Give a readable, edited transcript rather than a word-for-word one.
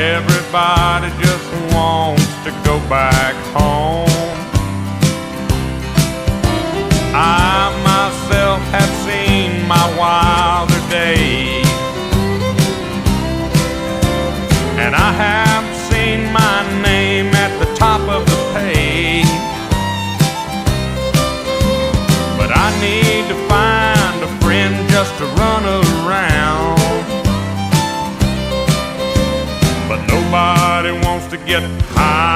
Everybody just wants to go back home. I myself have seen my wilder days, and I have seen my name at the top of the page. But I need to find a friend just to run around. But nobody wants to get high